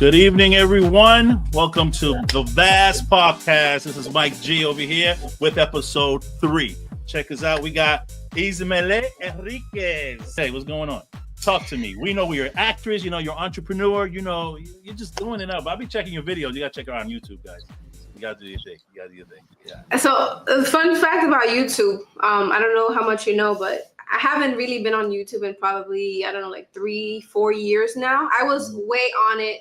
Good evening, everyone. Welcome to the Vast Podcast. This is Mike G over here with episode 3. Check us out. We got Ismeli Henriquez. Hey, what's going on? Talk to me. We know you're an actress. You know, you're an entrepreneur. You know, you're just doing it up. I'll be checking your videos. You got to check her out on YouTube, guys. You got to do your thing. You got to do your thing. Yeah. So, the fun fact about YouTube, I don't know how much you know, but I haven't really been on YouTube in probably, I don't know, like 3-4 years now. I was way on it.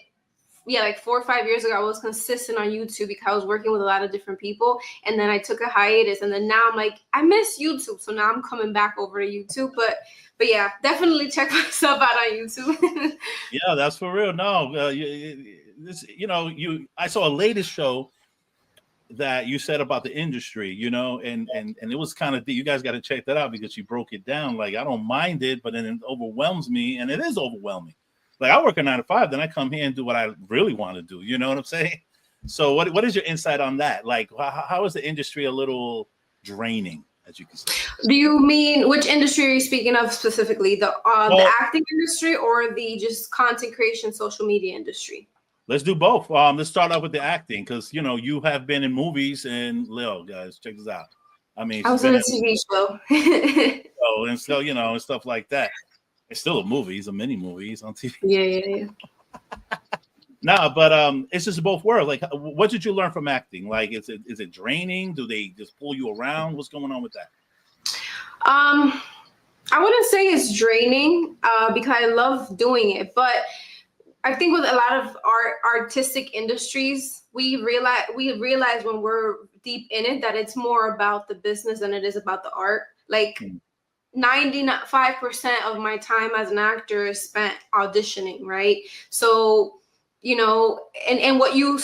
Yeah, like 4 or 5 years ago, I was consistent on YouTube because I was working with a lot of different people. And then I took a hiatus. And then now I'm like, I miss YouTube. So now I'm coming back over to YouTube. But yeah, definitely check myself out on YouTube. Yeah, that's for real. No, I saw a latest show that you said about the industry, and it was kind of, you guys got to check that out because you broke it down. Like, I don't mind it, but then it overwhelms me. And it is overwhelming. Like, I work a 9 to 5, then I come here and do what I really want to do. You know what I'm saying? So what is your insight on that? Like, how is the industry a little draining, as you can say? Do you mean, which industry are you speaking of specifically? The acting industry or the just content creation, social media industry? Let's do both. Let's start off with the acting because, you have been in movies and Lil, guys, check this out. I mean, I was in a TV show. And so, and stuff like that. It's still a movie. It's a mini movie. It's on TV. Yeah. But it's just both worlds. Like, what did you learn from acting? Like, is it draining? Do they just pull you around? What's going on with that? I wouldn't say it's draining because I love doing it. But I think with a lot of artistic industries, we realize when we're deep in it that it's more about the business than it is about the art. Like, 95% of my time as an actor is spent auditioning, right? So, and what you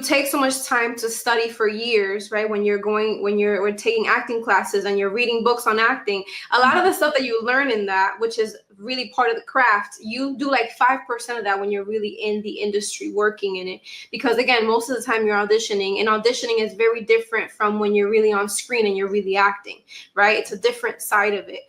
take so much time to study for years, right? When we're taking acting classes and you're reading books on acting, a lot of the stuff that you learn in that, which is really part of the craft, you do like 5% of that when you're really in the industry working in it. Because again, most of the time you're auditioning, and auditioning is very different from when you're really on screen and you're really acting, right? It's a different side of it.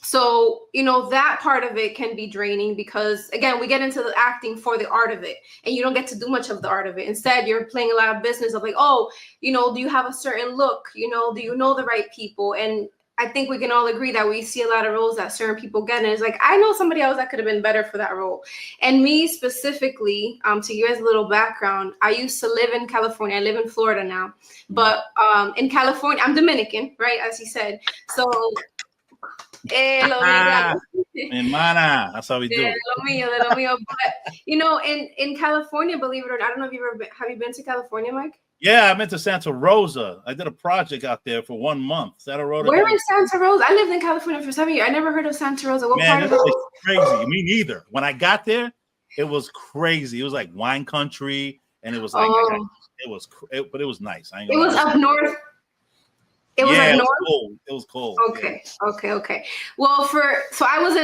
So, that part of it can be draining because, again, we get into the acting for the art of it and you don't get to do much of the art of it. Instead, you're playing a lot of business of like, do you have a certain look? Do you know the right people? And I think we can all agree that we see a lot of roles that certain people get. And it's like, I know somebody else that could have been better for that role. And me specifically, to give you guys a little background, I used to live in California. I live in Florida now. But in California, I'm Dominican, right? As he said. So... Hermana, that's how we do it. Lo mío. But in California, believe it or not, I don't know if have you been to California, Mike? Yeah, I went to Santa Rosa. I did a project out there for 1 month. Santa Rosa. Where is Santa Rosa? I lived in California for 7 years. I never heard of Santa Rosa. What part of it? Crazy. Me neither. When I got there, it was crazy. It was like wine country, and it was like but it was nice. It was up north. It was like north. It was cold. Okay. Well, so I was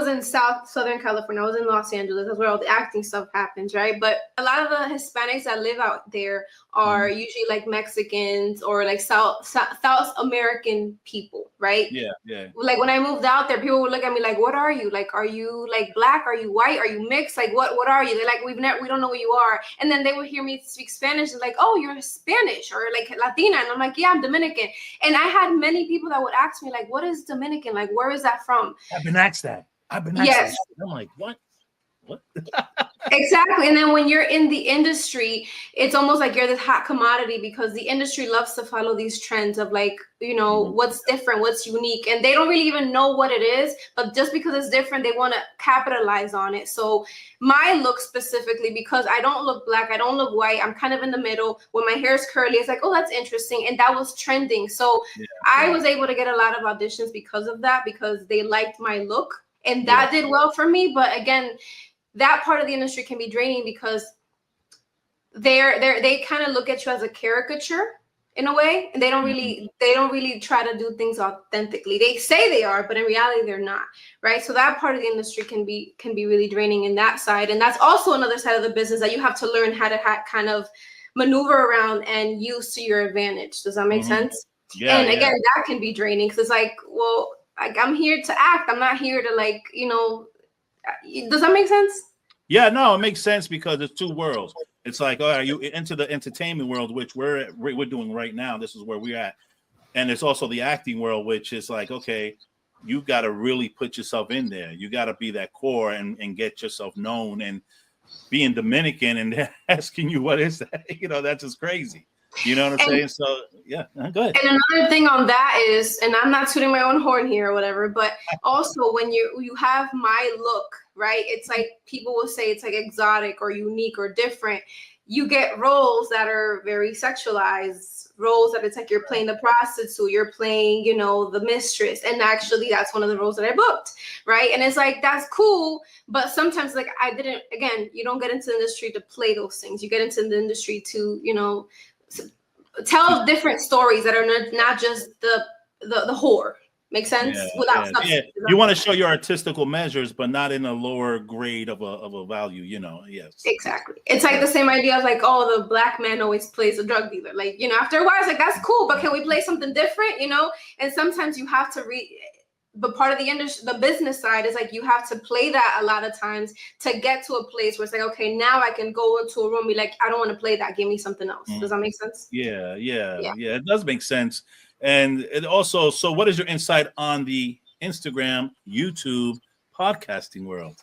in Southern California. I was in Los Angeles. That's where all the acting stuff happens, right? But a lot of the Hispanics that live out there are usually like Mexicans or like South American people, right? Yeah. Like when I moved out there, people would look at me like, "What are you? Like, are you like black? Are you white? Are you mixed? Like, what are you?" They're like, we don't know what you are. And then they would hear me speak Spanish and like, "Oh, you're Spanish or like Latina," and I'm like, "Yeah, I'm Dominican." And I had many people that would ask me, like, what is Dominican? Like, where is that from? I've been asked that. Yes. I'm like, what? Exactly. And then when you're in the industry, it's almost like you're this hot commodity because the industry loves to follow these trends of like, what's different, what's unique. And they don't really even know what it is. But just because it's different, they want to capitalize on it. So my look specifically, because I don't look black, I don't look white, I'm kind of in the middle. When my hair is curly, it's like, oh, that's interesting. And that was trending. So I was able to get a lot of auditions because of that, because they liked my look. And that did well for me. But again, that part of the industry can be draining because they kind of look at you as a caricature in a way, and they don't really try to do things authentically. They say they are, but in reality they're not, right? So that part of the industry can be really draining in that side, and that's also another side of the business that you have to learn how to kind of maneuver around and use to your advantage. Does that make sense? Yeah. And again, that can be draining because it's like, well, like I'm here to act. I'm not here to like, does that make sense? Yeah, no, it makes sense because it's two worlds. It's like, all right, you into the entertainment world, which we're doing right now. This is where we're at, and it's also the acting world, which is like, okay, you got to really put yourself in there. You got to be that core and get yourself known. And being Dominican and asking you what is that, that's just crazy. You know what I'm saying? So yeah, go ahead. And another thing on that is, and I'm not tooting my own horn here or whatever, but also when you have my look, right? It's like people will say it's like exotic or unique or different. You get roles that are very sexualized, roles that it's like you're playing the prostitute, you're playing, the mistress. And actually that's one of the roles that I booked, right? And it's like, that's cool. But sometimes like you don't get into the industry to play those things. You get into the industry to, tell different stories that are not just the whore. Make sense? Without substance. You want to show your artistical measures, but not in a lower grade of a value, Yes. Exactly. It's like the same idea of like, oh, the black man always plays a drug dealer. Like, after a while, it's like, that's cool, but can we play something different? And sometimes you have to but part of the industry, the business side is like you have to play that a lot of times to get to a place where it's like, okay, now I can go into a room and be like, I don't want to play that. Give me something else. Does that make sense? Yeah. It does make sense. And it also, so what is your insight on the Instagram, YouTube, podcasting world?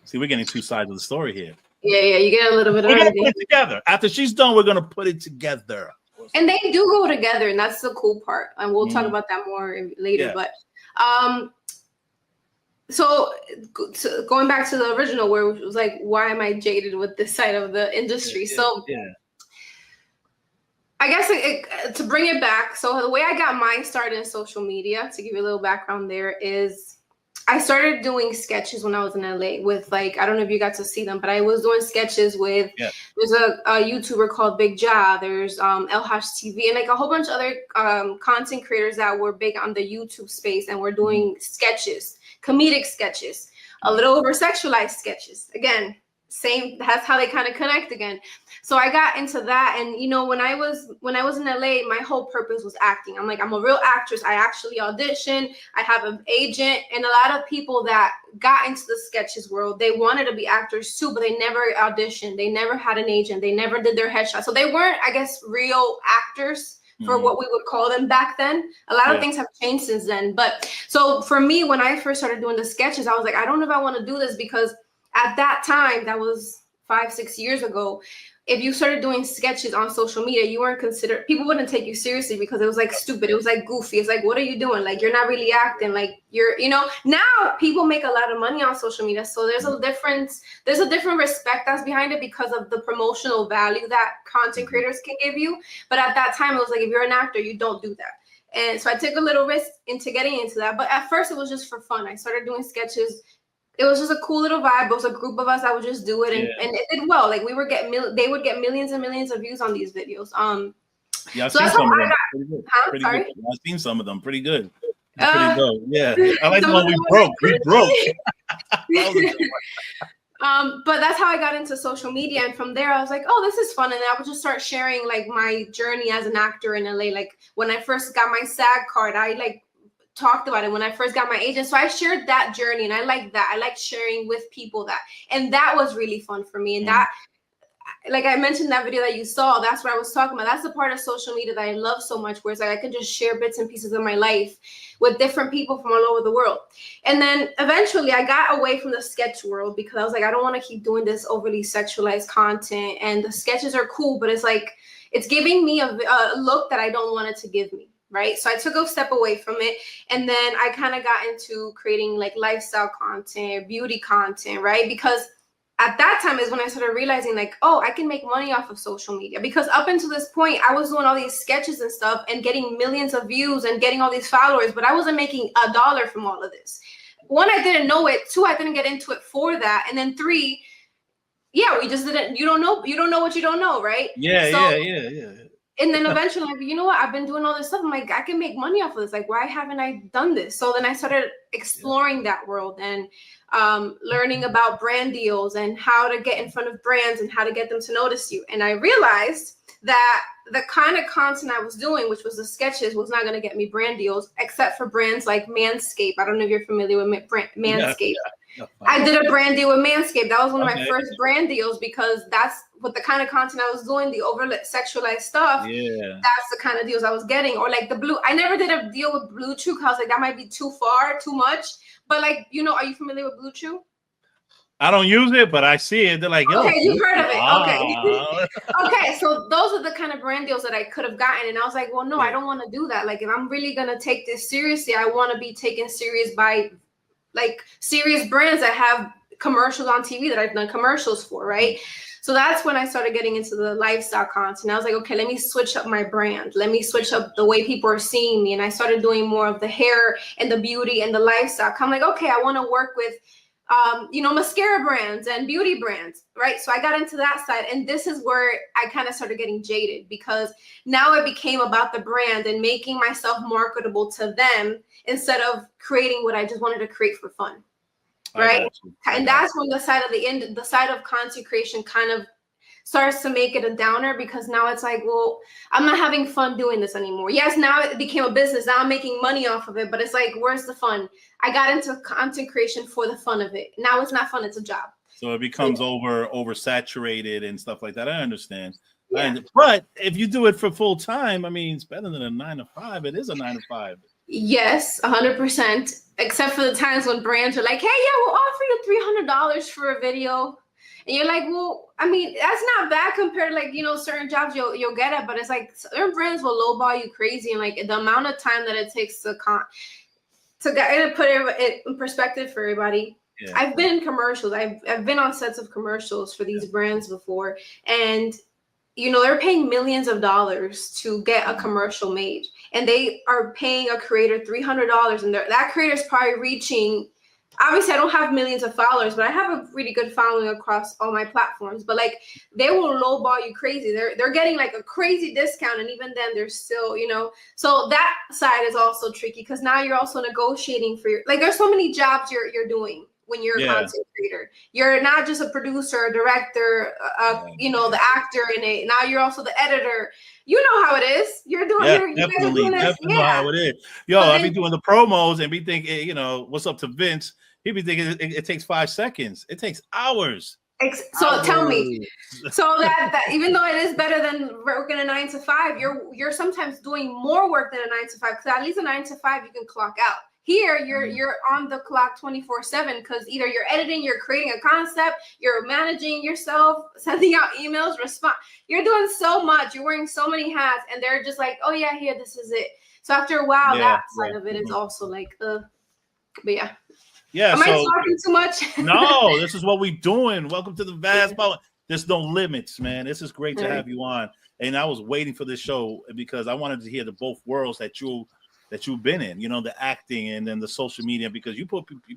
See, we're getting two sides of the story here. Yeah, you get a little bit of everything. We're gonna put it together. After she's done, we're gonna put it together. And they do go together, and that's the cool part. And we'll talk about that more later. Yeah. But so going back to the original, where it was like, why am I jaded with this side of the industry? I guess to bring it back, so the way I got mine started in social media, to give you a little background there, is I started doing sketches when I was in LA with I don't know if you got to see them, but I was doing sketches with, there's a YouTuber called Big Ja, there's El Hash TV, and like a whole bunch of other content creators that were big on the YouTube space, and we're doing sketches, comedic sketches, a little over sexualized sketches. Again, same, that's how they kind of connect again. So I got into that, and when I was in LA, my whole purpose was acting. I'm like, I'm a real actress. I actually audition. I have an agent, and a lot of people that got into the sketches world, they wanted to be actors too, but they never auditioned. They never had an agent. They never did their headshot. So they weren't, I guess, real actors for what we would call them back then. A lot of things have changed since then. But so for me, when I first started doing the sketches, I was like, I don't know if I want to do this, because at that time, that was 5-6 years ago, if you started doing sketches on social media, you weren't considered, people wouldn't take you seriously because it was like stupid. It was like goofy. It's like, what are you doing? Like, you're not really acting. Like, you're, now people make a lot of money on social media. So there's a different respect that's behind it because of the promotional value that content creators can give you. But at that time, it was like, if you're an actor, you don't do that. And so I took a little risk into getting into that. But at first, it was just for fun. I started doing sketches. It was just a cool little vibe. It was a group of us that would just do it, and it did well. Like, they would get millions and millions of views on these videos. Yeah, I've seen some of them. Pretty good. I've seen some of them. Pretty good. Pretty good. Yeah, I like the one we broke. We broke. But that's how I got into social media, and from there I was like, oh, this is fun, and I would just start sharing like my journey as an actor in LA. Like, when I first got my SAG card, I talked about it when I first got my agent. So I shared that journey, and I like that. I like sharing with people and that was really fun for me. And that, like I mentioned that video that you saw, that's what I was talking about. That's the part of social media that I love so much, where it's like I can just share bits and pieces of my life with different people from all over the world. And then eventually I got away from the sketch world because I was like, I don't want to keep doing this overly sexualized content. And the sketches are cool, but it's like, it's giving me a look that I don't want it to give me. Right. So I took a step away from it. And then I kind of got into creating like lifestyle content, beauty content. Right. Because at that time is when I started realizing like, oh, I can make money off of social media. Because up until this point, I was doing all these sketches and stuff and getting millions of views and getting all these followers. But I wasn't making $1 from all of this. 1, I didn't know it. 2, I didn't get into it for that. And then 3, we just didn't. You don't know what you don't know. Right. Yeah. And then eventually, like, you know what? I've been doing all this stuff. I'm like, I can make money off of this. Like, why haven't I done this? So then I started exploring that world and learning about brand deals and how to get in front of brands and how to get them to notice you. And I realized that the kind of content I was doing, which was the sketches, was not going to get me brand deals, except for brands like Manscaped. I don't know if you're familiar with Manscaped. I did a brand deal with Manscaped. That was one of my first brand deals because that's what the kind of content I was doing, the over sexualized stuff. Yeah. That's the kind of deals I was getting. Or like the blue, I never did a deal with Blue Chew because I was like, that might be too far, too much. But like, you know, are you familiar with Blue Chew? I don't use it, but I see it. They're like, okay, you've heard of it. Okay. Okay, so those are the kind of brand deals that I could have gotten. And I was like, well, no, I don't want to do that. Like, if I'm really going to take this seriously, I want to be taken serious by like serious brands that have commercials on TV that I've done commercials for, right? So that's when I started getting into the lifestyle content. I was like, okay, let me switch up my brand. Let me switch up the way people are seeing me. And I started doing more of the hair and the beauty and the lifestyle. I'm like, okay, I want to work with you know, mascara brands and beauty brands, right? So I got into that side, and this is where I kind of started getting jaded because now it became about the brand and making myself marketable to them instead of creating what I just wanted to create for fun, right? And that's when the side of content creation kind of starts to make it a downer because now it's like, well, I'm not having fun doing this anymore. Yes, now it became a business. Now I'm making money off of it, but it's like, where's the fun? I got into content creation for the fun of it. Now it's not fun. It's a job. So it becomes oversaturated and stuff like that. I understand. Yeah. But if you do it for full time, I mean, it's better than a 9 to 5. It is a 9 to 5. Yes, 100%. Except for the times when brands are like, hey, yeah, we'll offer you $300 for a video. And you're like, well, I mean, that's not bad compared to like, you know, certain jobs you'll get it, but it's like certain brands will lowball you crazy. And like the amount of time that it takes to put it in perspective for everybody. Yeah. I've been in commercials. I've been on sets of commercials for these brands before. And, you know, they're paying millions of dollars to get a commercial made. And they are paying a creator $300. And that creator is probably reaching, obviously I don't have millions of followers, but I have a really good following across all my platforms. But like they will lowball you crazy. They're getting like a crazy discount. And even then they're still, you know, so that side is also tricky because now you're also negotiating for your, like there's so many jobs you're doing when you're a content creator. You're not just a producer, a director, you know, the actor in it. Now you're also the editor. You know how it is. You're doing, definitely know how it is. Yo, I be doing the promos and be thinking, you know, what's up to Vince? He be thinking it takes 5 seconds. It takes hours. So tell me, so that even though it is better than working a 9 to 5, you're sometimes doing more work than a 9 to 5 because at least a 9 to 5 you can clock out. Here, you're on the clock 24/7 because either you're editing, you're creating a concept, you're managing yourself, sending out emails, you're doing so much, you're wearing so many hats, and they're just like, oh yeah, here, this is it. So after a while, that side of it is also like, but yeah. Yeah. Am I talking too much? No, this is what we're doing. Welcome to the vast power. There's no limits, man. This is great to have you on. And I was waiting for this show because I wanted to hear the both worlds that you've been in, you know, the acting and then the social media, because you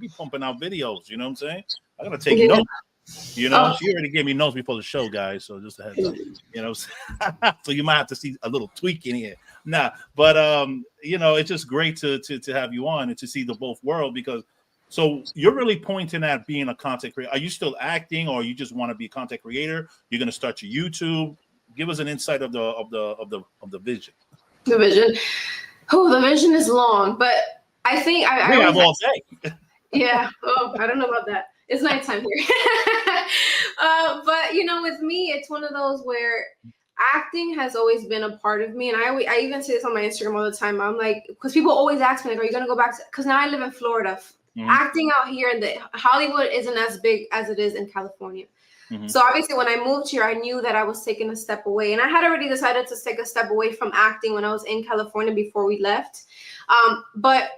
be pumping out videos, you know what I'm saying? I gotta take notes. You know, she already gave me notes before the show, guys. So just a heads up, you know. So you might have to see a little tweak in here. But you know, it's just great to have you on and to see the both world because so you're really pointing at being a content creator. Are you still acting or you just want to be a content creator? You're gonna start your YouTube. Give us an insight of the vision. The vision. Oh, the vision is long, but I think I have all day. Yeah. Oh, I don't know about that. It's nighttime here. But you know, with me, it's one of those where acting has always been a part of me, and I even say this on my Instagram all the time. I'm like, because people always ask me, like, "Are you gonna go back?" Because now I live in Florida. Mm-hmm. Acting out here in the Hollywood isn't as big as it is in California. Mm-hmm. So obviously when I moved here, I knew that I was taking a step away, and I had already decided to take a step away from acting when I was in California before we left. But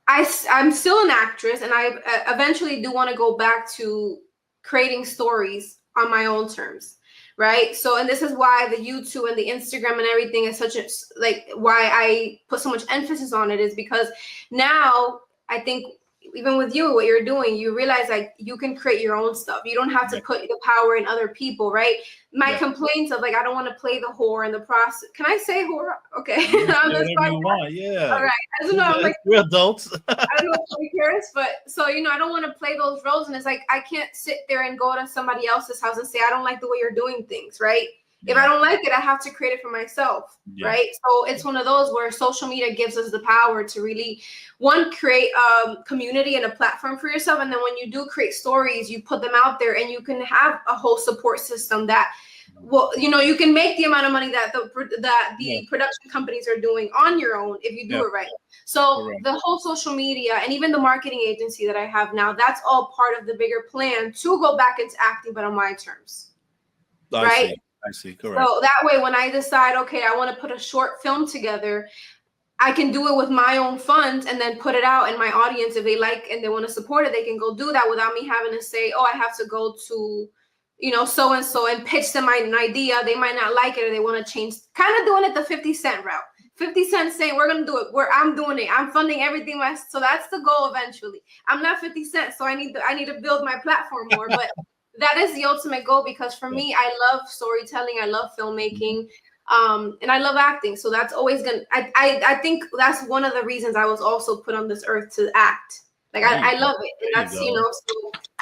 I'm still an actress, and I eventually do want to go back to creating stories on my own terms. Right. So, and this is why the YouTube and the Instagram and everything is such a, like, why I put so much emphasis on it is because now I think even with you, what you're doing, you realize like you can create your own stuff. You don't have to put the power in other people, right? My complaints of like, I don't want to play the whore in the process. Can I say whore? Okay. Whatever you want, yeah. All right. I don't know. I'm like, we're adults. I don't know if we care, but so, you know, I don't want to play those roles. And it's like, I can't sit there and go to somebody else's house and say, I don't like the way you're doing things, right? If I don't like it, I have to create it for myself, right? So it's one of those where social media gives us the power to really, one, create a community and a platform for yourself. And then when you do create stories, you put them out there and you can have a whole support system that, well, you know, you can make the amount of money that the production companies are doing on your own if you do it right. So the whole social media and even the marketing agency that I have now, that's all part of the bigger plan to go back into acting, but on my terms, right? I see, correct. So that way, when I decide, okay, I want to put a short film together, I can do it with my own funds and then put it out, and my audience, if they like and they want to support it, they can go do that without me having to say, oh, I have to go to, you know, so-and-so and pitch them an idea. They might not like it or they want to change, kind of doing it the 50 Cent route. 50 Cent saying, we're going to do it. I'm doing it. I'm funding everything. So that's the goal eventually. I'm not 50 Cent, so I need to build my platform more. But that is the ultimate goal, because for me, I love storytelling. I love filmmaking. And I love acting. So that's always going to, I think that's one of the reasons I was also put on this earth to act. Like, I love it. And that's, you know,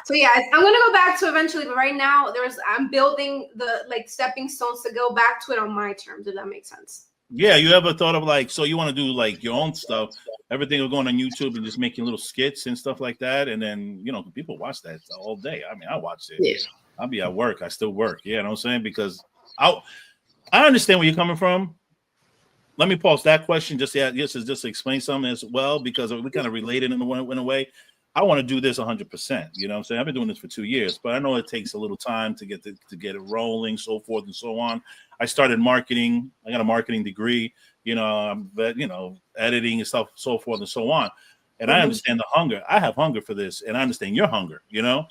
so yeah, I'm going to go back to eventually, but right now I'm building the like stepping stones to go back to it on my terms, if that makes sense. Yeah. You ever thought of like, so you want to do like your own stuff, everything will go on YouTube and just making little skits and stuff like that. And then, you know, people watch that all day. I mean, I watch it. Yeah. I'll be at work. I still work. You know what I'm saying? Because I understand where you're coming from. Let me pause that question just to explain something as well, because we kind of related in a way. I want to do this 100%. You know what I'm saying? I've been doing this for 2 years, but I know it takes a little time to get it rolling, so forth and so on. I started marketing. I got a marketing degree, you know, but you know, editing and stuff, so forth and so on. And I understand the hunger. I have hunger for this, and I understand your hunger. You know,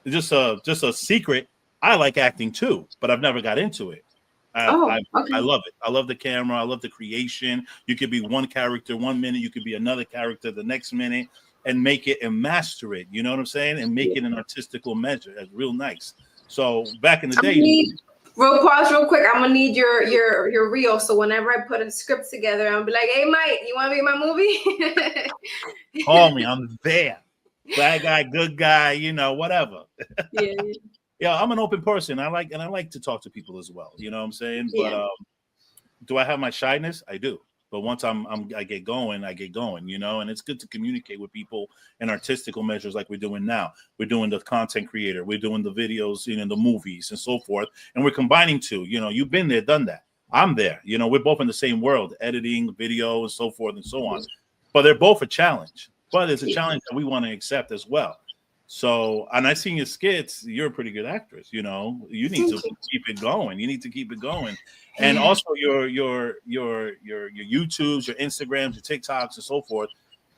it's just a secret. I like acting too, but I've never got into it. I love it. I love the camera. I love the creation. You could be one character 1 minute, you could be another character the next minute, and make it and master it. You know what I'm saying? And make it an artistical measure. That's real nice. So back in the day, real quick. I'm gonna need your reel. So whenever I put a script together, I'll be like, hey Mike, you want to be in my movie? Call me. I'm there. Bad guy, good guy, you know, whatever. Yeah, I'm an open person. I like to talk to people as well. You know what I'm saying? But do I have my shyness? I do. But once I get going, you know, and it's good to communicate with people in artistical measures like we're doing now. We're doing the content creator, we're doing the videos, you know, the movies and so forth. And we're combining two, you know, you've been there, done that. I'm there, you know, we're both in the same world, editing, video, and so forth and so on. But they're both a challenge. But it's a challenge that we want to accept as well. So, and I've seen your skits. You're a pretty good actress. You know, you need to keep it going. You need to keep it going, and also your YouTubes, your Instagrams, your TikToks, and so forth.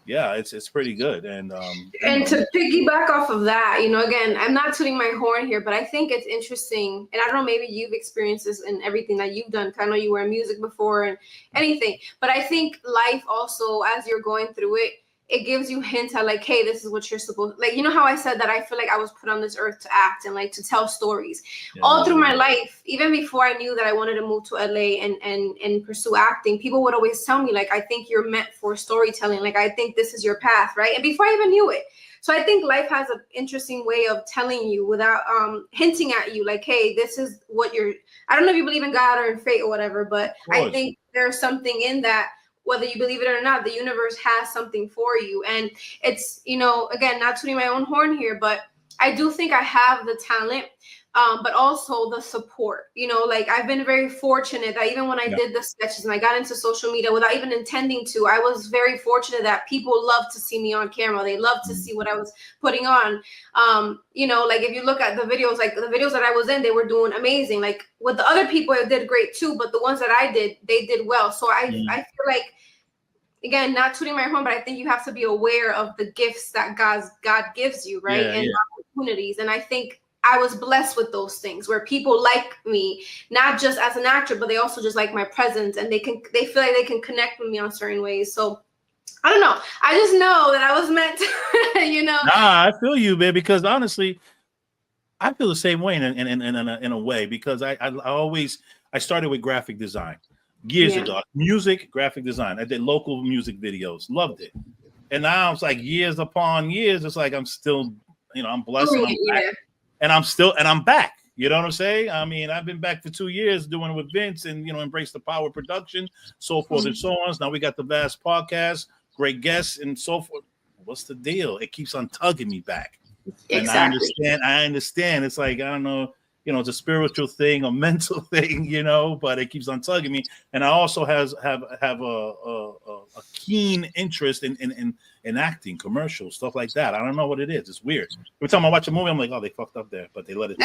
Yeah, it's pretty good. And to piggyback off of that, you know, again, I'm not tooting my horn here, but I think it's interesting, and I don't know, maybe you've experienced this in everything that you've done. I know you were in music before and anything, but I think life also, as you're going through it, it gives you hints at like, hey, this is what you're supposed, like, you know how I said that I feel like I was put on this earth to act and like to tell stories all through my life. Even before I knew that I wanted to move to LA and pursue acting, people would always tell me like, I think you're meant for storytelling. Like, I think this is your path, right? And before I even knew it. So I think life has an interesting way of telling you without hinting at you like, hey, this is what you're, I don't know if you believe in God or in fate or whatever, but I think there's something in that. Whether you believe it or not, the universe has something for you. And it's, you know, again, not tooting my own horn here, but I do think I have the talent, but also the support. You know, like I've been very fortunate that even when I did the sketches and I got into social media without even intending to, I was very fortunate that people love to see me on camera. They love to see what I was putting on. You know, like if you look at the videos, like the videos that I was in, they were doing amazing. Like with the other people, it did great too, but the ones that I did, they did well. So I feel like, again, not tooting my horn, but I think you have to be aware of the gifts that God gives you, right? And opportunities. And I think I was blessed with those things where people like me, not just as an actor, but they also just like my presence, and they feel like they can connect with me on certain ways. So I don't know. I just know that I was meant to, you know. Nah, I feel you, man, because honestly, I feel the same way in a way, because I started with graphic design years ago. Music, graphic design. I did local music videos, loved it. And now it's like years upon years, it's like I'm still, you know, I'm blessed and I'm back. And I'm back. You know what I'm saying? I mean, I've been back for 2 years doing it with Vince and, embrace the power of production, so forth and so on. Now we got the vast podcast, great guests and so forth. What's the deal? It keeps on tugging me back. Exactly. And I understand. It's like, I don't know, it's a spiritual thing, a mental thing, but it keeps on tugging me. And I also have a keen interest in acting, commercials, stuff like that. I don't know what it is. It's weird. Every time I watch a movie, I'm like, oh, they fucked up there, but they let it.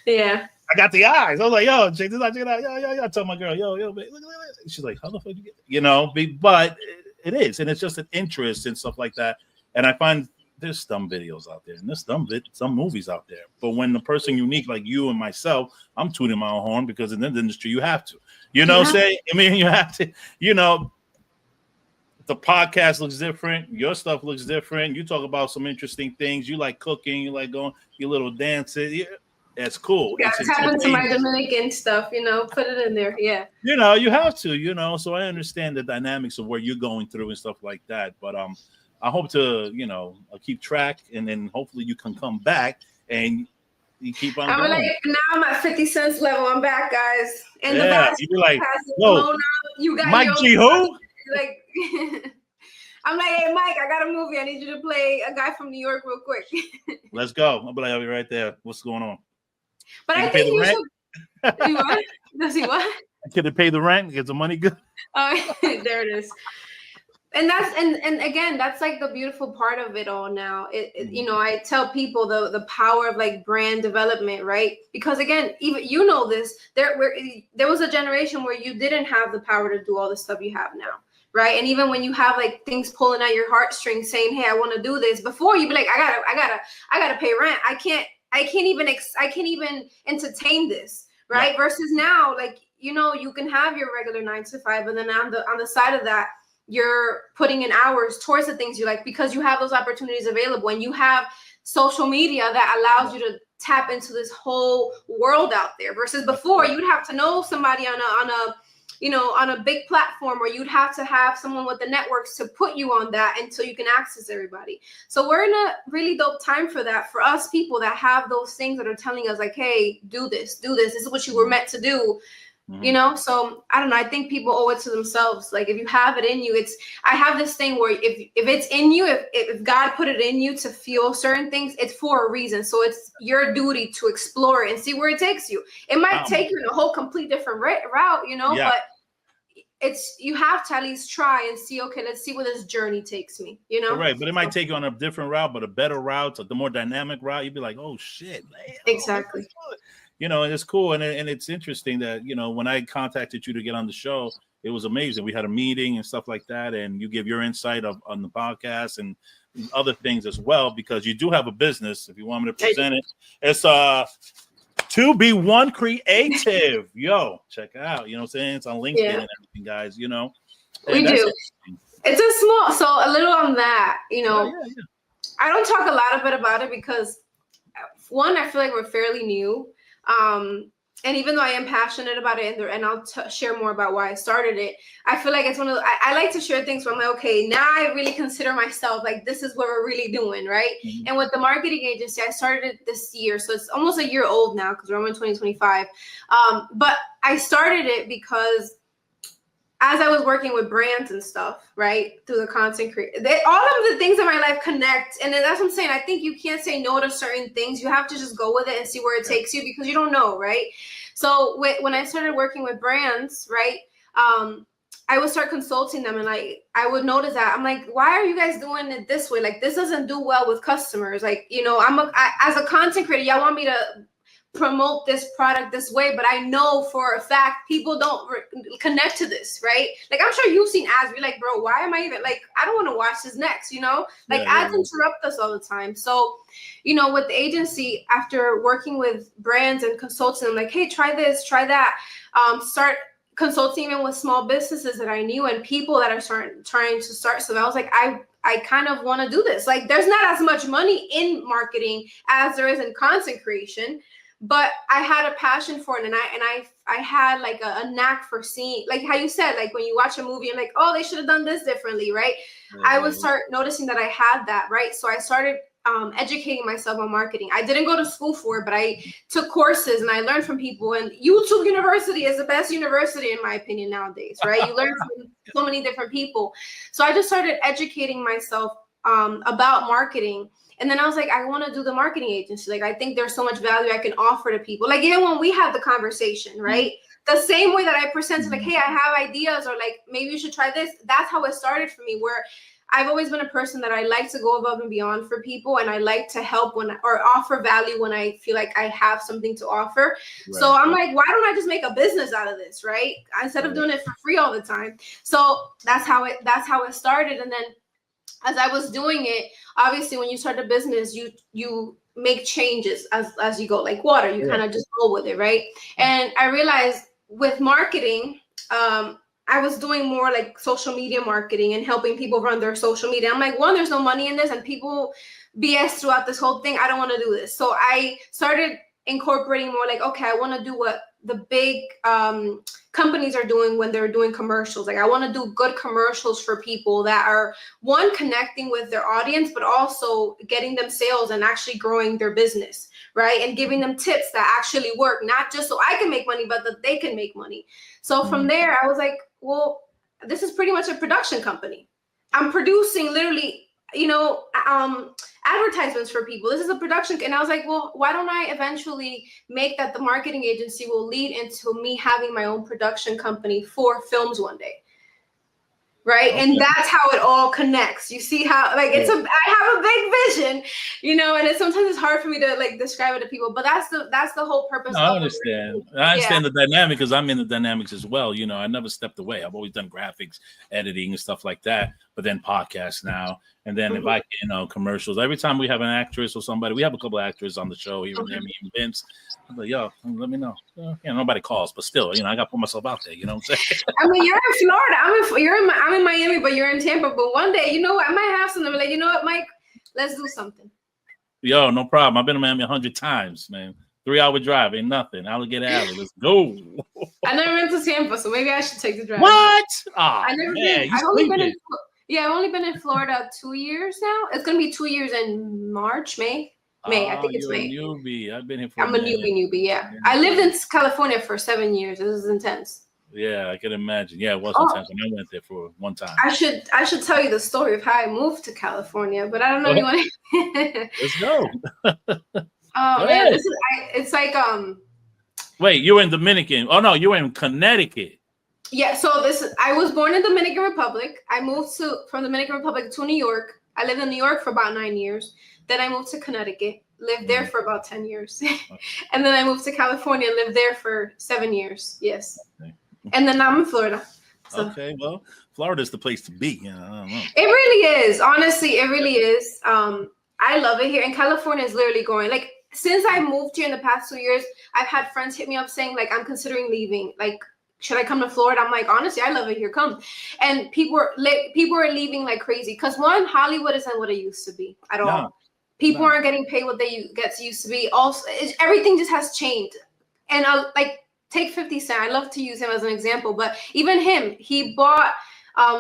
Yeah. I got the eyes. I was like, yo, check this out, check it out. Yo. I tell my girl, yo, babe, look at that. She's like, how the fuck you get it? But it is, and it's just an interest and stuff like that. And I find there's dumb videos out there, and there's some movies out there. But when the person unique like you and myself, I'm tooting my own horn because in the industry you have to, say. I mean, you have to, the podcast looks different. Your stuff looks different. You talk about some interesting things. You like cooking. You like going your little dances. Yeah, that's cool. Yeah, tap into my Dominican stuff. Put it in there. Yeah. You have to. So I understand the dynamics of where you're going through and stuff like that. But I hope to, keep track, and then hopefully you can come back and you keep on going. Now I'm at 50 cents level. I'm back, guys. And you'd be like, yo, you got Mike G. Who? Like, I'm like, hey, Mike, I got a movie. I need you to play a guy from New York real quick. Let's go. I'll be like, I'll be right there. What's going on? But I think you should. You what? Does he what? Can it pay the rent? Get the money good? Oh, there it is. And that's and again, that's like the beautiful part of it all now. I tell people the power of like brand development, right? Because again, even this, there was a generation where you didn't have the power to do all the stuff you have now, right? And even when you have like things pulling at your heartstrings, saying, "Hey, I want to do this," before you'd be like, "I gotta pay rent. I can't even entertain this," right? Yeah. Versus now, like you can have your regular 9 to 5, and then on the side of that, you're putting in hours towards the things you like because you have those opportunities available, and you have social media that allows you to tap into this whole world out there. Versus before, you'd have to know somebody on a big platform, or you'd have to have someone with the networks to put you on that until you can access everybody. So we're in a really dope time for that, for us people that have those things that are telling us like, hey, do this. This is what you were meant to do. So I don't know. I think people owe it to themselves. Like if you have it in you, I have this thing where if it's in you, if God put it in you to feel certain things, it's for a reason. So it's your duty to explore it and see where it takes you. It might take you in a whole complete different route, but you have to at least try and see, okay, let's see where this journey takes me, Right. But it might take you on a different route, but a better route, the more dynamic route. You'd be like, oh shit, man. Exactly. And it's cool. And it's interesting that, when I contacted you to get on the show, it was amazing. We had a meeting and stuff like that. And you give your insight on the podcast and other things as well, because you do have a business. If you want me to present it, it's To Be One Creative. Yo, check it out. You know what I'm saying? It's on LinkedIn and everything, guys, We do. It's a little on that, Yeah. I don't talk a lot about it because one, I feel like we're fairly new. And even though I am passionate about it, and I'll share more about why I started it, I feel like it's one of I like to share things where I'm like, okay, now I really consider myself like this is what we're really doing, right? Mm-hmm. And with the marketing agency, I started it this year, so it's almost a year old now because we're in 2025. But I started it because as I was working with brands and stuff, right, through the content creation, all of the things in my life connect. And that's what I'm saying. I think you can't say no to certain things. You have to just go with it and see where it takes you because you don't know, right? So when I started working with brands, right, I would start consulting them, and I would notice that I'm like, why are you guys doing it this way? Like, this doesn't do well with customers. Like, as a content creator, y'all want me to promote this product this way, but I know for a fact people don't connect to this, right? Like, I'm sure you've seen ads, you're like, bro, why am I even like, I don't want to watch this next, ads interrupt us all the time. So, with the agency, after working with brands and consulting them, like, hey, try this, try that, start consulting even with small businesses that I knew and people that are trying to start. So I was like, I kind of want to do this. Like, there's not as much money in marketing as there is in content creation. But I had a passion for it, and I had like a knack for seeing, like how you said, like when you watch a movie and like, oh, they should have done this differently, right? I would start noticing that I had that, right? So I started educating myself on marketing. I didn't go to school for it, but I took courses and I learned from people. And YouTube University is the best university, in my opinion, nowadays, right? You learn from so many different people. So I just started educating myself about marketing. And then I was like, I want to do the marketing agency. Like, I think there's so much value I can offer to people. Like, even when we had the conversation, right? The same way that I presented, like, hey, I have ideas, or like, maybe you should try this. That's how it started for me, where I've always been a person that I like to go above and beyond for people. And I like to help or offer value when I feel like I have something to offer. Right. So I'm like, why don't I just make a business out of this, right? Instead of doing it for free all the time. So that's how it started. And then as I was doing it, obviously when you start a business, you make changes as you go, like water, you kind of just go with it, right? And I realized with marketing, I was doing more like social media marketing and helping people run their social media. I'm like, one, there's no money in this, and people BS throughout this whole thing. I don't want to do this. So I started incorporating more like, okay, I want to do what the big companies are doing when they're doing commercials. Like, I want to do good commercials for people that are, one, connecting with their audience, but also getting them sales and actually growing their business, right? And giving them tips that actually work, not just so I can make money, but that they can make money. So from there, I was like, well, this is pretty much a production company. I'm producing literally, advertisements for people. This is a production. And I was like, well, why don't I eventually make that the marketing agency will lead into me having my own production company for films one day. Right. Okay. And that's how it all connects. You see how, like, I have a big vision, and sometimes it's hard for me to like describe it to people, but that's the whole purpose. No, I understand. I understand the dynamic, because I'm in the dynamics as well. I never stepped away. I've always done graphics, editing and stuff like that, but then podcasts now. And then if I can, commercials, every time we have an actress or somebody, we have a couple of actors on the show here and there, me and Vince. I'm like, yo, let me know. Nobody calls, but still, I got to put myself out there. You know what I'm saying? I mean, you're in Florida. I'm in Miami, but you're in Tampa. But one day, I might have something. Like, you know what, Mike? Let's do something. Yo, no problem. I've been to Miami 100 times, man. 3-hour drive ain't nothing. Alligator Alley. Let's go. I never been to Tampa, so maybe I should take the drive. What? I never been. I've only been in Florida 2 years now. It's gonna be 2 years in March, May. I think it's May. You're a newbie. I've been here for. I'm a newbie. Yeah. I lived in California for 7 years. This is intense. Yeah, I can imagine. Yeah, it was intense. I went there for one time. I should tell you the story of how I moved to California, but I don't know if you want to. Let's go. Oh man, it's like Wait, you were in Dominican? Oh no, you were in Connecticut. Yeah, so I was born in Dominican Republic. I moved from Dominican Republic to New York. I lived in New York for about 9 years. Then I moved to Connecticut, lived there for about 10 years. And then I moved to California, lived there for 7 years. Yes. Okay. And then now I'm in Florida. So. Okay, well, Florida's the place to be. I don't know. It really is. Honestly, it really is. I love it here. And California is literally going, like, since I moved here in the past 2 years, I've had friends hit me up saying, like, I'm considering leaving. Like, should I come to Florida? I'm like, honestly, I love it here. Come. And people are leaving like crazy. Because one, Hollywood isn't what it used to be at all. No. People aren't getting paid what they used to be. Also, everything just has changed. And take 50 Cent. I love to use him as an example. But even him, he bought,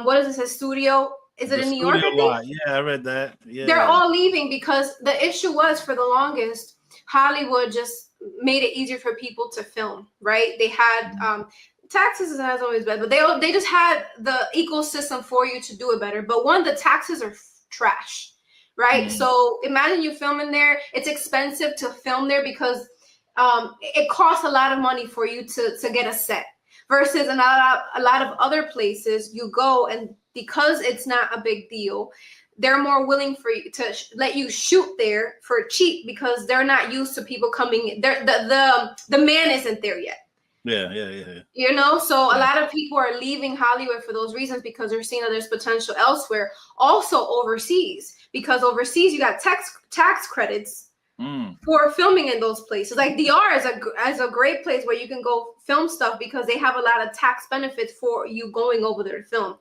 what is this, his studio? Is it in New York? Yeah, I read that. Yeah. They're all leaving because the issue was, for the longest, Hollywood just made it easier for people to film, right? They had taxes has always been, but they just had the ecosystem for you to do it better. But one, the taxes are trash, right? So imagine you filming there. It's expensive to film there because it costs a lot of money for you to get a set. Versus a lot of other places you go, and because it's not a big deal, they're more willing for you to let you shoot there for cheap because they're not used to people coming in. The man isn't there yet. Yeah. So a lot of people are leaving Hollywood for those reasons because they're seeing that there's potential elsewhere. Also overseas, because overseas you got tax credits for filming in those places. Like DR is a great place where you can go film stuff because they have a lot of tax benefits for you going over there to film.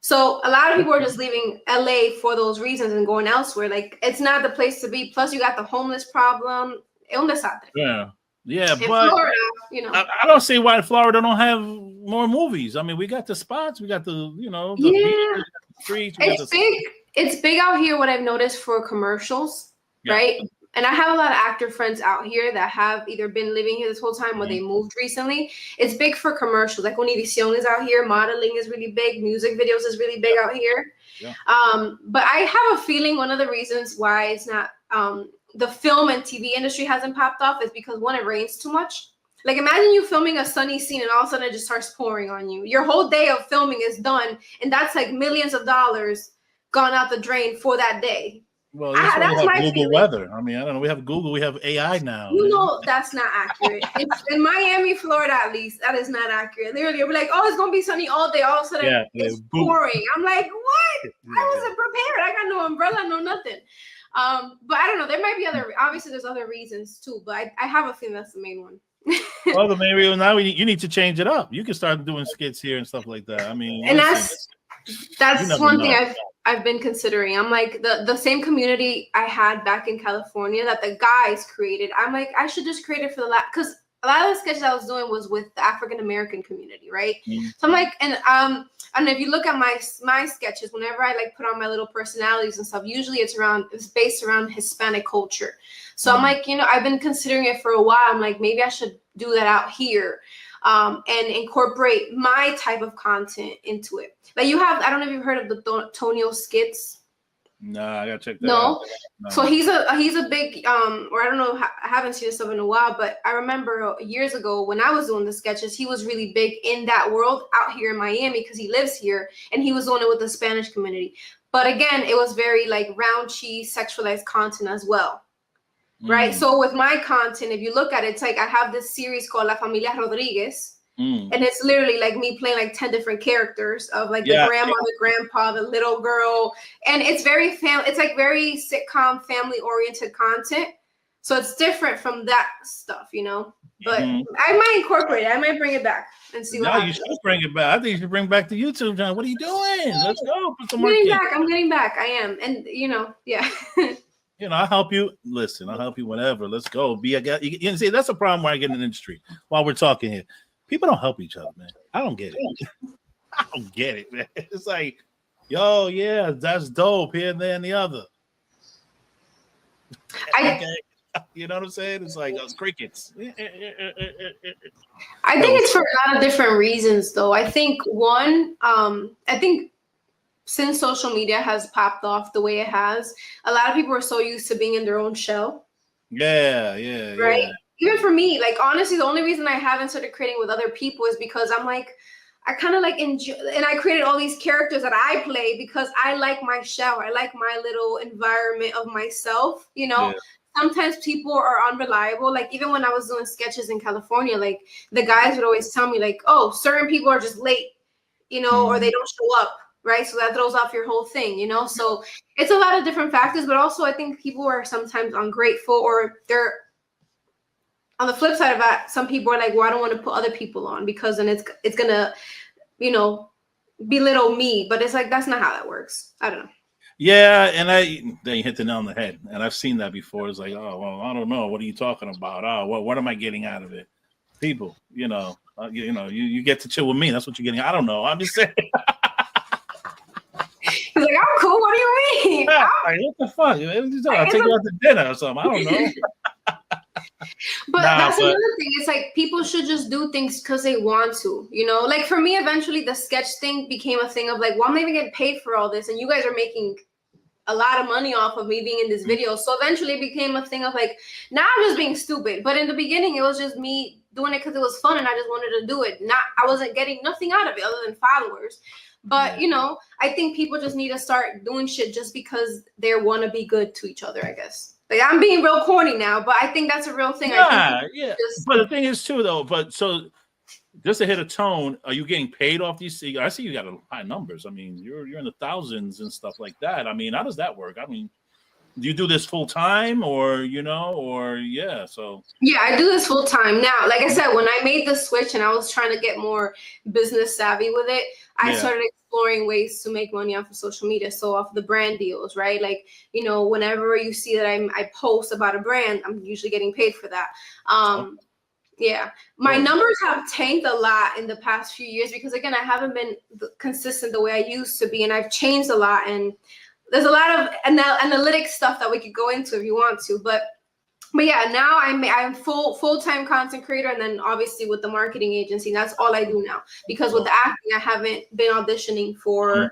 So a lot of people are just leaving LA for those reasons and going elsewhere. Like, it's not the place to be. Plus you got the homeless problem. Yeah, but Florida, I don't see why Florida don't have more movies. I mean, we got the spots, we got the beach, the streets. It's big. It's big out here, what I've noticed for commercials, right? And I have a lot of actor friends out here that have either been living here this whole time or they moved recently. It's big for commercials. Like Univision is out here. Modeling is really big. Music videos is really big out here. Yeah. But I have a feeling one of the reasons why it's not the film and TV industry hasn't popped off is because, one, it rains too much. Like, imagine you filming a sunny scene and all of a sudden it just starts pouring on you. Your whole day of filming is done, and that's like millions of dollars gone out the drain for that day. Well, that's why we have Google weather. I mean, I don't know. We have Google. We have AI now. You know, that's not accurate. In Miami, Florida, at least, that is not accurate. Literally, you'll be like, oh, it's going to be sunny all day. All of a sudden, it's pouring. I'm like, what? I wasn't prepared. I got no umbrella, no nothing. But I don't know. There might be obviously there's other reasons too, but I have a feeling that's the main one. Well, but maybe now you need to change it up. You can start doing skits here and stuff like that. I mean, and that's one thing I've been considering. I'm like, the same community I had back in California that the guys created. I'm like, I should just create it for because a lot of the sketches I was doing was with the African American community, right? Mm-hmm. So I'm like, and if you look at my sketches, whenever I like put on my little personalities and stuff, usually it's based around Hispanic culture. So I'm like, I've been considering it for a while. I'm like, maybe I should do that out here. And incorporate my type of content into it. Like I don't know if you've heard of the Tonio skits. No, I gotta check that out. No. So he's a big or I don't know, I haven't seen this stuff in a while, but I remember years ago when I was doing the sketches, he was really big in that world out here in Miami because he lives here, and he was doing it with the Spanish community. But again, it was very like raunchy, sexualized content as well. Right. So with my content, if you look at it, it's like I have this series called La Familia Rodriguez. And it's literally like me playing like 10 different characters of like the grandma, the grandpa, the little girl. And it's very it's like very sitcom, family oriented content. So it's different from that stuff, But I might incorporate it. I might bring it back and see what happens. You should bring it back. I think you should bring back to YouTube, John. What are you doing? Let's go. Put some I'm getting back. I am. And yeah. I'll help you. Listen, I'll help you whenever. Let's go. You see, that's a problem where I get in the industry while we're talking here. People don't help each other, man. I don't get it. I don't get it, man. It's like, yo, yeah, that's dope here and there and the other. You know what I'm saying? It's like crickets. I think it's for a lot of different reasons, though. I think one, since social media has popped off the way it has, a lot of people are so used to being in their own shell. Yeah. Right? Yeah. Even for me, like, honestly, the only reason I haven't started creating with other people is because I'm like, I kind of like enjoy, and I created all these characters that I play because I like my shell. I like my little environment of myself, Yeah. Sometimes people are unreliable. Like, even when I was doing sketches in California, like, the guys would always tell me, like, oh, certain people are just late, or they don't show up. Right. So that throws off your whole thing, So it's a lot of different factors, but also I think people are sometimes ungrateful, or they're on the flip side of that. Some people are like, well, I don't want to put other people on because then it's going to, belittle me. But it's like, that's not how that works. I don't know. Yeah. And then you hit the nail on the head. And I've seen that before. It's like, oh, well, I don't know. What are you talking about? Oh, well, what am I getting out of it? People, you get to chill with me. That's what you're getting. I don't know. I'm just saying. He's like, I'm cool. What do you mean? Yeah, like, what the fuck? I'll take you out to dinner or something. I don't know. But that's another thing. It's like people should just do things because they want to, Like for me, eventually the sketch thing became a thing of like, well, I'm not even getting paid for all this, and you guys are making a lot of money off of me being in this video. So eventually it became a thing of like, now I'm just being stupid. But in the beginning, it was just me doing it because it was fun and I just wanted to do it. I wasn't getting nothing out of it other than followers. But, I think people just need to start doing shit just because they want to be good to each other, I guess. Like, I'm being real corny now, but I think that's a real thing. Yeah. But the thing is, too, though, so just to hit a tone, are you getting paid off these? I see you got high numbers. I mean, you're in the thousands and stuff like that. I mean, how does that work? I mean, do you do this full time so? Yeah, I do this full time now. Like I said, when I made the switch and I was trying to get more business savvy with it, I started exploring ways to make money off of social media. So off the brand deals, right? Like, whenever you see that I post about a brand, I'm usually getting paid for that. Yeah, my numbers have tanked a lot in the past few years because, again, I haven't been consistent the way I used to be, and I've changed a lot. And there's a lot of analytic stuff that we could go into if you want to, but yeah, now I'm full-time content creator, and then obviously with the marketing agency, that's all I do now. Because with the acting, I haven't been auditioning for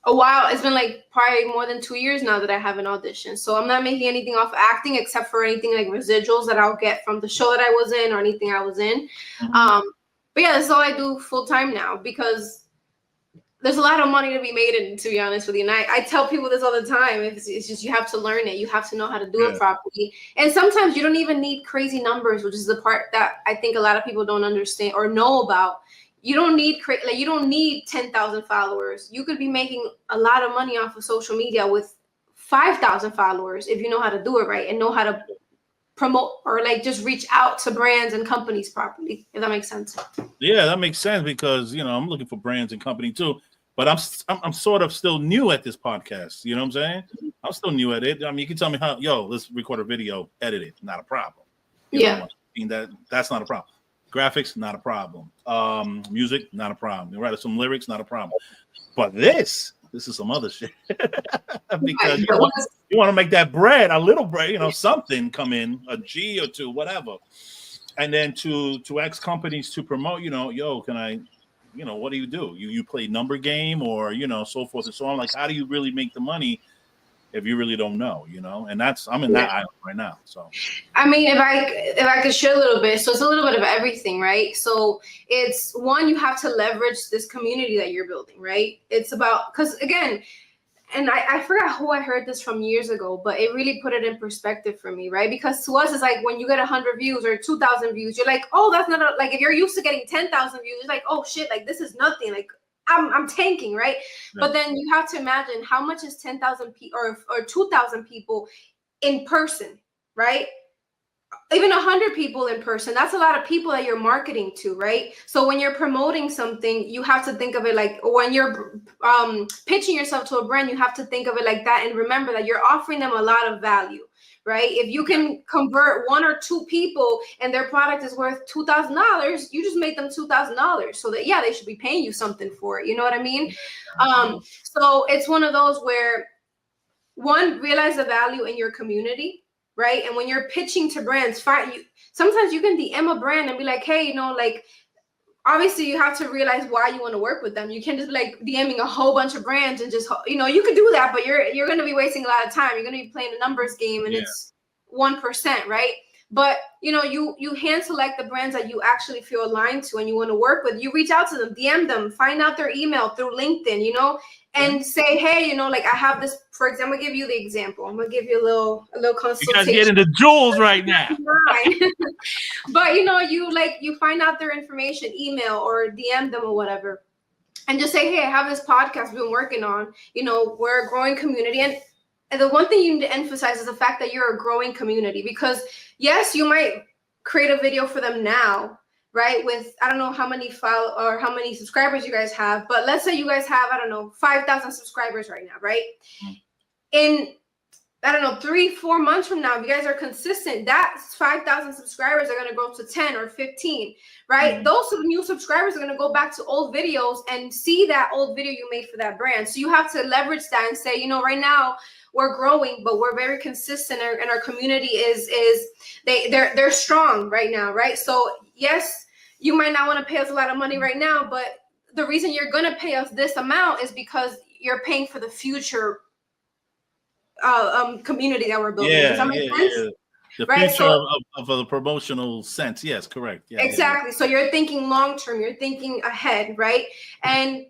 a while. It's been like probably more than 2 years now that I haven't auditioned. So I'm not making anything off acting except for anything like residuals that I'll get from the show that I was in or anything I was in. But yeah, that's all I do full-time now, because there's a lot of money to be made in, to be honest with you. And I tell people this all the time. It's just, you have to learn it. You have to know how to do it properly. And sometimes you don't even need crazy numbers, which is the part that I think a lot of people don't understand or know about. You don't need you don't need 10,000 followers. You could be making a lot of money off of social media with 5,000 followers if you know how to do it right and know how to promote or like just reach out to brands and companies properly, if that makes sense. Yeah, that makes sense, because I'm looking for brands and company too. But I'm sort of still new at this podcast. You know what I'm saying? I'm still new at it. I mean, you can tell me how, let's record a video, edit it, not a problem. That's not a problem. Graphics, not a problem. Music, not a problem. You write some lyrics, not a problem. But this is some other shit. Because you want to make that bread, a little bread, something come in, a G or two, whatever. And then to ask companies to promote, can I, what do? You play number game or, so forth and so on. Like, how do you really make the money if you really don't know, And I'm in that island right now. So, I mean, if I could share a little bit, so it's a little bit of everything, right? So it's one, you have to leverage this community that you're building, right? It's about, because again, and I forgot who I heard this from years ago, but it really put it in perspective for me, right? Because to us, it's like when you get 100 views or 2,000 views, you're like, oh, that's not like if you're used to getting 10,000 views, it's like, oh shit, like this is nothing, like I'm tanking, right? But then you have to imagine how much is 10,000 people or 2,000 people in person, right? Even 100 people in person, that's a lot of people that you're marketing to, right? So when you're promoting something, you have to think of it like, when you're pitching yourself to a brand, you have to think of it like that, and remember that you're offering them a lot of value, right? If you can convert 1 or 2 people and their product is worth $2,000, you just made them $2,000, so that they should be paying you something for it. You know what I mean? So it's one of those where, one, realize the value in your community. Right. And when you're pitching to brands, sometimes you can DM a brand and be like, hey, like, obviously you have to realize why you want to work with them. You can't just be like DMing a whole bunch of brands and just, you could do that, but you're going to be wasting a lot of time. You're going to be playing a numbers game, and it's 1%. Right. But, you hand select the brands that you actually feel aligned to and you want to work with. You reach out to them, DM them, find out their email through LinkedIn, and say, hey, like, I have this, for example, I'm gonna give you the example. I'm gonna give you a little consultation. You guys get into jewels right now. But, you find out their information, email or DM them or whatever, and just say, hey, I have this podcast we've been working on. We're a growing community. And the one thing you need to emphasize is the fact that you're a growing community, because yes, you might create a video for them now, right? With, I don't know how many how many subscribers you guys have, but let's say you guys have, 5,000 subscribers right now, right? In, 3-4 months from now, if you guys are consistent, that 5,000 subscribers are going to grow to 10 or 15, right? Those new subscribers are going to go back to old videos and see that old video you made for that brand. So you have to leverage that and say, right now we're growing, but we're very consistent, and our community they're strong right now, right? So yes, you might not want to pay us a lot of money right now, but the reason you're going to pay us this amount is because you're paying for the future community that we're building. Does that make sense? Yeah. The future of the promotional sense. Yes, correct. Yeah, exactly. So you're thinking long term, you're thinking ahead, right? And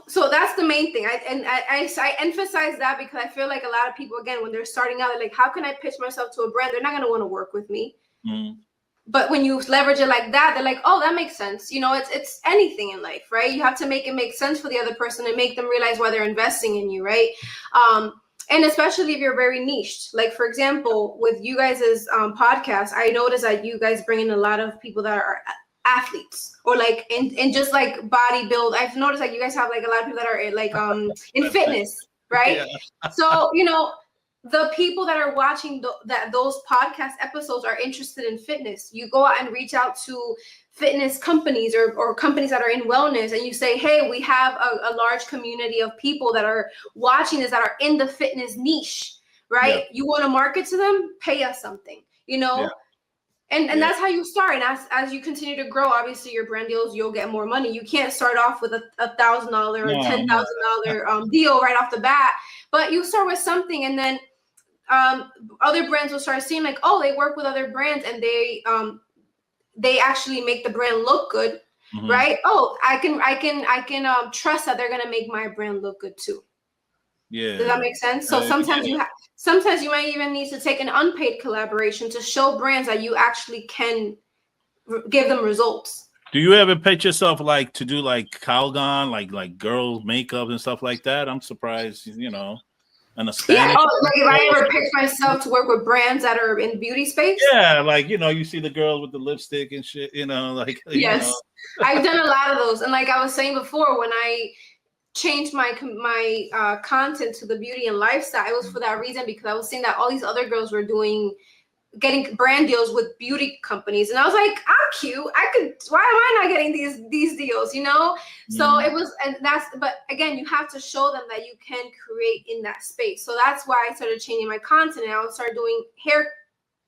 so that's the main thing. I emphasize that because I feel like a lot of people, again, when they're starting out, they're like, how can I pitch myself to a brand? They're not going to want to work with me. But when you leverage it like that, they're like, oh, that makes sense. It's anything in life, right? You have to make it make sense for the other person and make them realize why they're investing in you, right? And especially if you're very niched. Like, for example, with you guys' podcast, I noticed that you guys bring in a lot of people that are athletes, or like in just like bodybuild. I've noticed like you guys have like a lot of people that are like in fitness, right? So the people that are watching those podcast episodes are interested in fitness. You go out and reach out to fitness companies or companies that are in wellness, and you say, hey, we have a large community of people that are watching this that are in the fitness niche, right? Yeah. You want to market to them, pay us something, you know? Yeah. And that's how you start. And as you continue to grow, obviously your brand deals, you'll get more money. You can't start off with a $1,000 or $10,000 deal right off the bat, but you start with something, and then other brands will start seeing like, oh, they work with other brands and they actually make the brand look good, right? Oh, I can trust that they're gonna make my brand look good too. Yeah. Does that make sense? So sometimes you might even need to take an unpaid collaboration to show brands that you actually can give them results. Do you ever pitch yourself like to do like Calgon, like girls makeup and stuff like that? I'm surprised, you know. And yeah, like if I ever pick myself to work with brands that are in beauty space. Yeah, like, you know, you see the girls with the lipstick and shit, you know, like. Yes, you know. I've done a lot of those. And like I was saying before, when I changed my content to the beauty and lifestyle, it was for that reason, because I was seeing that all these other girls were getting brand deals with beauty companies, and I was like, I'm cute, why am I not getting these deals, you know? So it was, but again, you have to show them that you can create in that space. So that's why I started changing my content, and I would start doing hair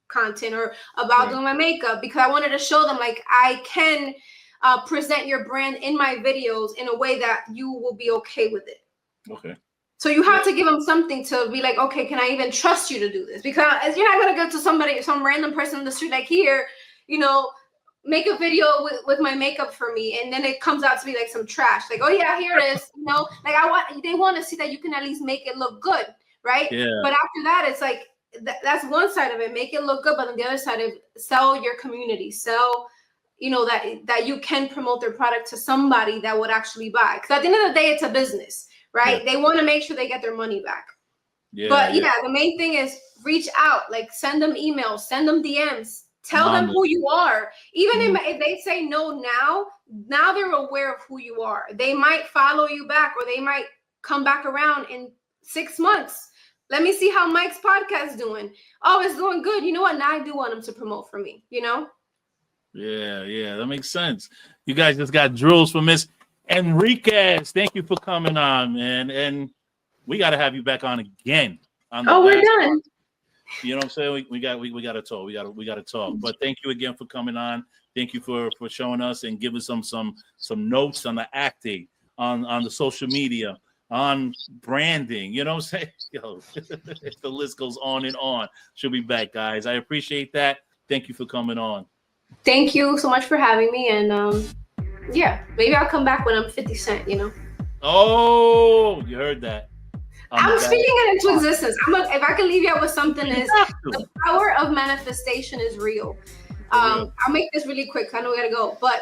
content or about doing my makeup, because I wanted to show them like I can present your brand in my videos in a way that you will be okay with it. Okay. So you have to give them something to be like, okay, can I even trust you to do this? Because you're not going to go to some random person in the street, like, here, you know, make a video with my makeup for me. And then it comes out to be like some trash. Like, oh yeah, here it is. You know, like they want to see that you can at least make it look good. Right. Yeah. But after that, it's like, that's one side of it, make it look good. But on the other side of sell your community, sell, you know, that you can promote their product to somebody that would actually buy. Because at the end of the day, it's a business. Right? Yeah. They want to make sure they get their money back. Yeah, but the main thing is reach out, like send them emails, send them DMs, tell them who you are. Even if they say no now they're aware of who you are. They might follow you back, or they might come back around in 6 months. Let me see how Mike's podcast is doing. Oh, it's doing good. You know what? Now I do want him to promote for me, you know? Yeah, that makes sense. You guys just got drills from Miss Henriquez, thank you for coming on, man. And we got to have you back on again. We're done. You know what I'm saying? We got to talk. We got to talk. But thank you again for coming on. Thank you for showing us and giving some notes on the acting, on the social media, on branding. You know what I'm saying? Yo, the list goes on and on. She'll be back, guys. I appreciate that. Thank you for coming on. Thank you so much for having me. And yeah, maybe I'll come back when I'm 50 Cent, you know? Oh, you heard that. I'm speaking it into existence. If I can leave you out with something, is the power of manifestation is real. I'll make this really quick. I know we gotta go. But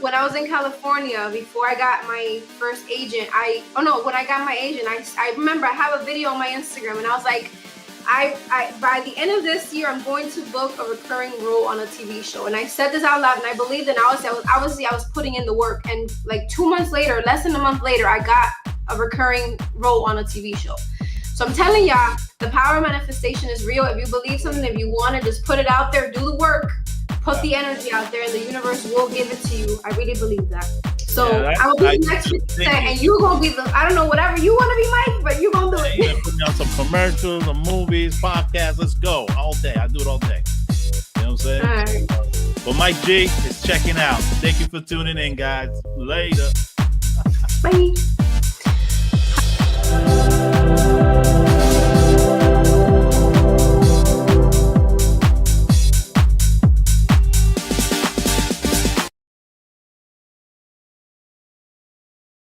when I was in California, before I got my first agent, when I got my agent, I remember I have a video on my Instagram, and I was like, I by the end of this year, I'm going to book a recurring role on a TV show. And I said this out loud, and I believed, and I was putting in the work. And like 2 months later, less than a month later, I got a recurring role on a TV show. So I'm telling y'all, the power of manifestation is real. If you believe something, if you want to, just put it out there, do the work, put the energy out there, and the universe will give it to you. I really believe that. So I will be the next 50%, and you're going to be I don't know, whatever you want to be, Mike, but you're going to do it. You're going to put me on some commercials, some movies, podcasts. Let's go. All day. I do it all day. You know what I'm saying? All right. But Mike G is checking out. Thank you for tuning in, guys. Later. Bye.